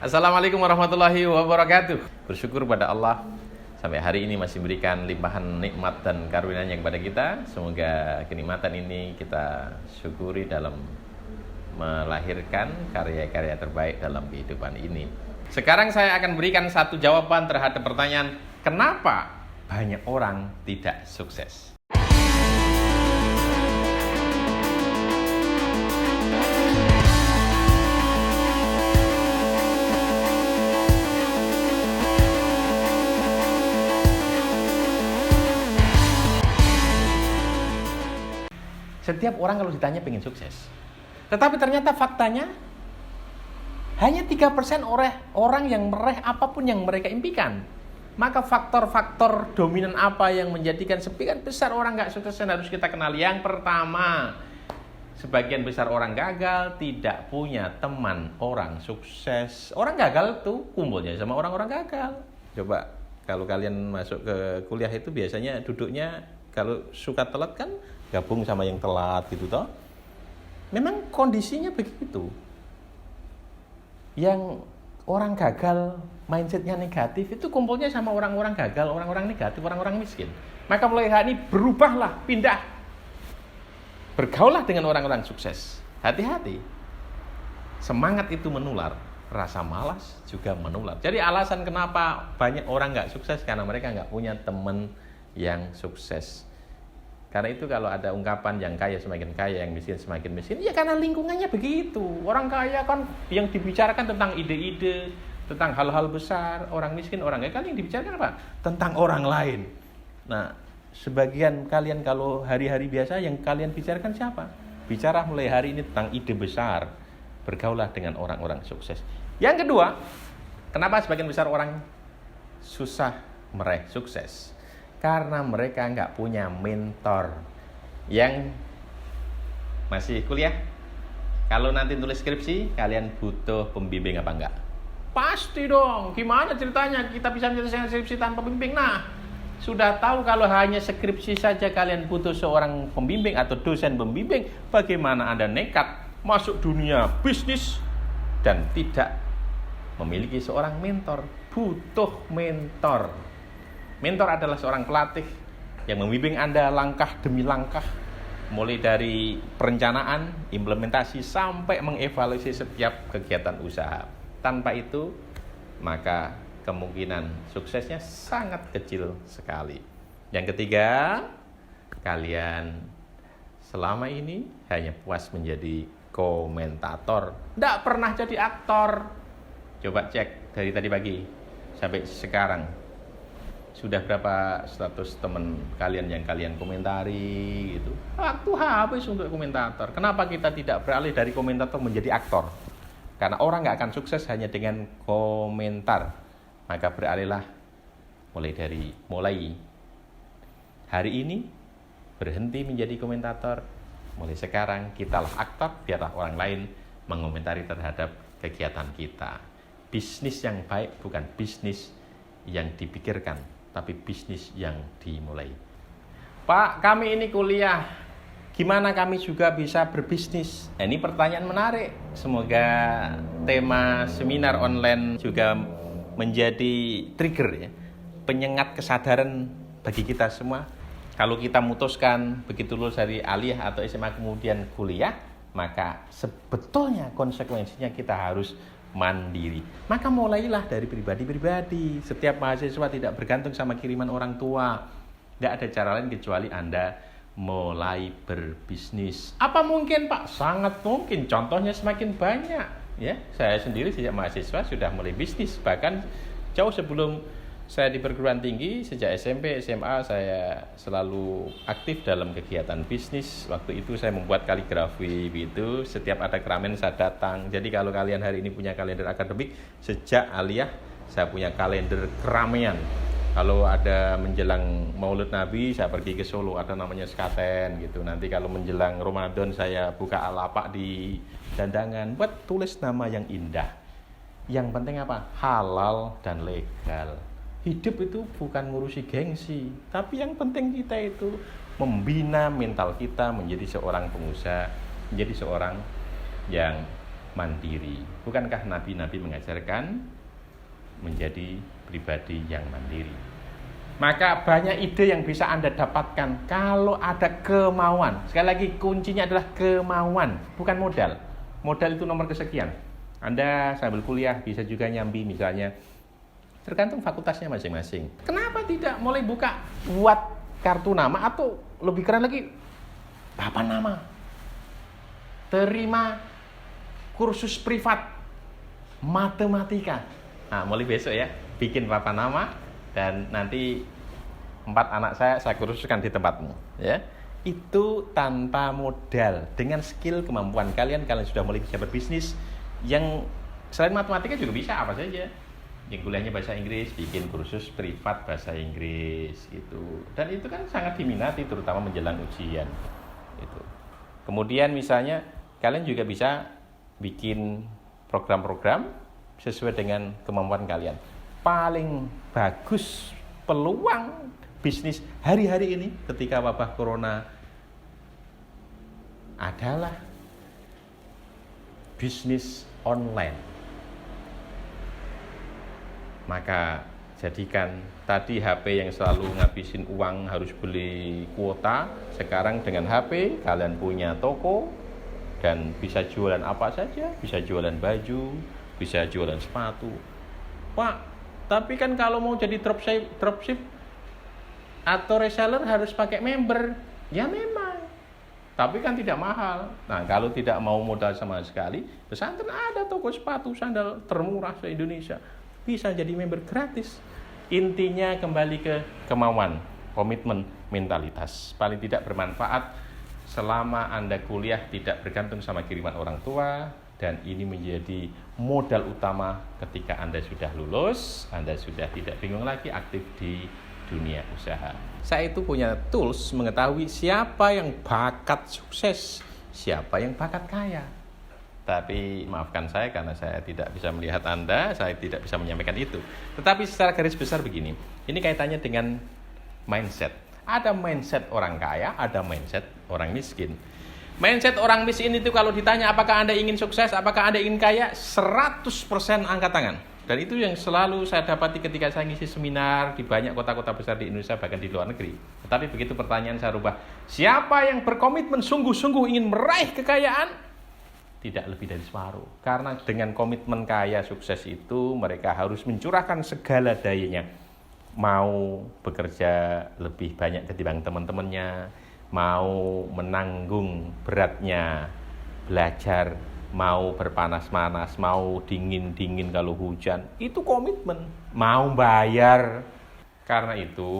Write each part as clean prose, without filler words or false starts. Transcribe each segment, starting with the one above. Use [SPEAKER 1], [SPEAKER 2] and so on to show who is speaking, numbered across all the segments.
[SPEAKER 1] Assalamualaikum warahmatullahi wabarakatuh. Bersyukur pada Allah sampai hari ini masih memberikan limpahan nikmat dan karunia-Nya kepada kita. Semoga kenikmatan ini kita syukuri dalam melahirkan karya-karya terbaik dalam kehidupan ini. Sekarang saya akan berikan satu jawaban terhadap pertanyaan, kenapa banyak orang tidak sukses? Setiap orang kalau ditanya pengen sukses, tetapi ternyata faktanya hanya 3% orang yang meraih apapun yang mereka impikan. Maka faktor-faktor dominan apa yang menjadikan sebagian besar orang gak sukses yang harus kita kenal? Yang pertama, sebagian besar orang gagal tidak punya teman orang sukses. Orang gagal tuh kumpulnya sama orang-orang gagal. Coba kalau kalian masuk ke kuliah itu biasanya duduknya kalau suka telat kan gabung sama yang telat gitu toh. Memang kondisinya begitu. Yang orang gagal mindsetnya negatif itu kumpulnya sama orang-orang gagal, orang-orang negatif, orang-orang miskin. Maka mulai hari ini berubahlah, pindah. Bergaullah dengan orang-orang sukses. Hati-hati. Semangat itu menular, rasa malas juga menular. Jadi alasan kenapa banyak orang gak sukses karena mereka gak punya teman yang sukses. Karena itu kalau ada ungkapan yang kaya semakin kaya, yang miskin semakin miskin, ya karena lingkungannya begitu. Orang kaya kan yang dibicarakan tentang ide-ide, tentang hal-hal besar. Orang miskin, orang kaya kan yang dibicarakan apa? Tentang orang lain. Nah, sebagian kalian kalau hari-hari biasa yang kalian bicarakan siapa? Bicara mulai hari ini tentang ide besar. Bergaulah dengan orang-orang sukses. Yang kedua, kenapa sebagian besar orang susah meraih sukses? Karena mereka nggak punya mentor. Yang masih kuliah, kalau nanti tulis skripsi, kalian butuh pembimbing apa enggak? Pasti dong. Gimana ceritanya kita bisa menyelesaikan skripsi tanpa pembimbing? Nah, sudah tahu kalau hanya skripsi saja kalian butuh seorang pembimbing atau dosen pembimbing, bagaimana Anda nekat masuk dunia bisnis dan tidak memiliki seorang mentor? Butuh mentor. Mentor adalah seorang pelatih yang membimbing Anda langkah demi langkah, mulai dari perencanaan, implementasi, sampai mengevaluasi setiap kegiatan usaha. Tanpa itu, maka kemungkinan suksesnya sangat kecil sekali. Yang ketiga, kalian selama ini hanya puas menjadi komentator, tidak pernah jadi aktor. Coba cek dari tadi pagi sampai sekarang. Sudah berapa status teman kalian yang kalian komentari gitu? Waktu habis untuk komentator. Kenapa kita tidak beralih dari komentator menjadi aktor? Karena orang gak akan sukses hanya dengan komentar. Maka beralihlah mulai hari ini berhenti menjadi komentator. Mulai sekarang kitalah aktor, biarlah orang lain mengomentari terhadap kegiatan kita. Bisnis yang baik bukan bisnis yang dipikirkan, tapi bisnis yang dimulai. Pak, kami ini kuliah, gimana kami juga bisa berbisnis? Nah, ini pertanyaan menarik. Semoga tema seminar online juga menjadi trigger ya, penyengat kesadaran bagi kita semua. Kalau kita memutuskan begitu lulus dari aliyah atau SMA kemudian kuliah, maka sebetulnya konsekuensinya kita harus mandiri. Maka mulailah dari pribadi-pribadi. Setiap mahasiswa tidak bergantung sama kiriman orang tua. Tidak ada cara lain kecuali Anda mulai berbisnis. Apa mungkin Pak? Sangat mungkin. Contohnya semakin banyak. Ya, saya sendiri sejak mahasiswa sudah mulai bisnis. Bahkan jauh sebelum saya di perguruan tinggi, sejak SMP, SMA saya selalu aktif dalam kegiatan bisnis. Waktu itu saya membuat kaligrafi gitu. Setiap ada keramaian saya datang. Jadi kalau kalian hari ini punya kalender akademik, sejak aliyah saya punya kalender keramaian. Kalau ada menjelang Maulid Nabi, saya pergi ke Solo, ada namanya Sekaten gitu. Nanti kalau menjelang Ramadan saya buka lapak di dandangan, buat tulis nama yang indah. Yang penting apa? Halal dan legal. Hidup itu bukan ngurusi gengsi, tapi yang penting kita itu membina mental kita menjadi seorang pengusaha, menjadi seorang yang mandiri. Bukankah nabi-nabi mengajarkan menjadi pribadi yang mandiri? Maka banyak ide yang bisa Anda dapatkan kalau ada kemauan. Sekali lagi, kuncinya adalah kemauan, bukan modal. Modal itu nomor kesekian. Anda sambil kuliah bisa juga nyambi misalnya. Tergantung fakultasnya masing-masing. Kenapa tidak mulai buka buat kartu nama, atau lebih keren lagi, papan nama. Terima kursus privat matematika. Nah, mulai besok ya, bikin papan nama. Dan nanti 4 anak saya kursuskan di tempatmu, ya. Itu tanpa modal, dengan skill kemampuan kalian sudah mulai bisa berbisnis. Yang selain matematika juga bisa apa saja. Yang kuliahnya bahasa Inggris, bikin kursus privat bahasa Inggris gitu. Dan itu kan sangat diminati, terutama menjelang ujian. Itu. Kemudian misalnya kalian juga bisa bikin program-program sesuai dengan kemampuan kalian. Paling bagus peluang bisnis hari-hari ini ketika wabah corona adalah bisnis online. Maka jadikan tadi HP yang selalu ngabisin uang harus beli kuota, sekarang dengan HP kalian punya toko dan bisa jualan apa saja, bisa jualan baju, bisa jualan sepatu. Pak, tapi kan kalau mau jadi dropship atau reseller harus pakai member. Ya memang. Tapi kan tidak mahal. Nah, kalau tidak mau modal sama sekali, pesantren ada toko sepatu sandal termurah se-Indonesia. Bisa jadi member gratis. Intinya kembali ke kemauan, komitmen, mentalitas. Paling tidak bermanfaat selama Anda kuliah tidak bergantung sama kiriman orang tua. Dan ini menjadi modal utama ketika Anda sudah lulus, Anda sudah tidak bingung lagi aktif di dunia usaha. Saya itu punya tools mengetahui siapa yang bakat sukses, siapa yang bakat kaya. Tapi maafkan saya karena saya tidak bisa melihat Anda, saya tidak bisa menyampaikan itu. Tetapi secara garis besar begini, ini kaitannya dengan mindset. Ada mindset orang kaya, ada mindset orang miskin. Mindset orang miskin itu kalau ditanya apakah Anda ingin sukses, apakah Anda ingin kaya, 100% angkat tangan. Dan itu yang selalu saya dapati ketika saya ngisi seminar di banyak kota-kota besar di Indonesia, bahkan di luar negeri. Tetapi begitu pertanyaan saya rubah, siapa yang berkomitmen sungguh-sungguh ingin meraih kekayaan? Tidak lebih dari separuh. Karena dengan komitmen kaya sukses itu, mereka harus mencurahkan segala dayanya. Mau bekerja lebih banyak ketimbang teman-temannya, mau menanggung beratnya belajar, mau berpanas-panas, mau dingin-dingin kalau hujan, itu komitmen, mau bayar. Karena itu,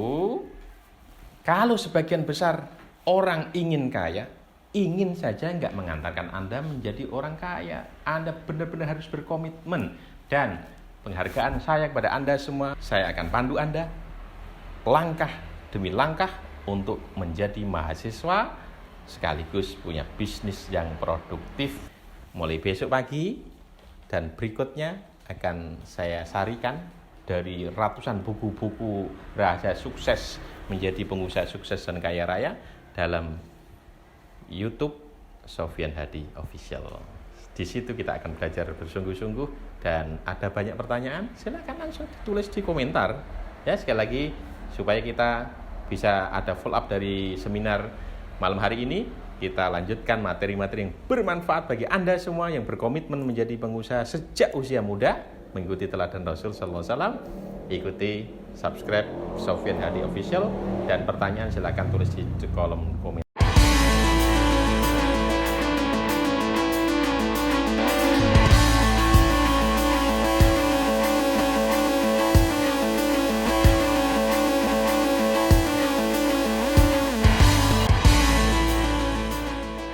[SPEAKER 1] kalau sebagian besar orang ingin kaya, ingin saja nggak mengantarkan Anda menjadi orang kaya. Anda benar-benar harus berkomitmen. Dan penghargaan saya kepada Anda semua, saya akan pandu Anda langkah demi langkah untuk menjadi mahasiswa sekaligus punya bisnis yang produktif. Mulai besok pagi dan berikutnya akan saya sarikan dari ratusan buku-buku rahasia sukses menjadi pengusaha sukses dan kaya raya dalam YouTube Sofyan Hadi Official. Di situ kita akan belajar bersungguh-sungguh, dan ada banyak pertanyaan, silakan langsung tulis di komentar. Ya, sekali lagi supaya kita bisa ada follow up dari seminar malam hari ini, kita lanjutkan materi-materi yang bermanfaat bagi Anda semua yang berkomitmen menjadi pengusaha sejak usia muda, mengikuti teladan Rasul sallallahu alaihi wasallam. Ikuti, subscribe Sofyan Hadi Official, dan pertanyaan silakan tulis di kolom komentar.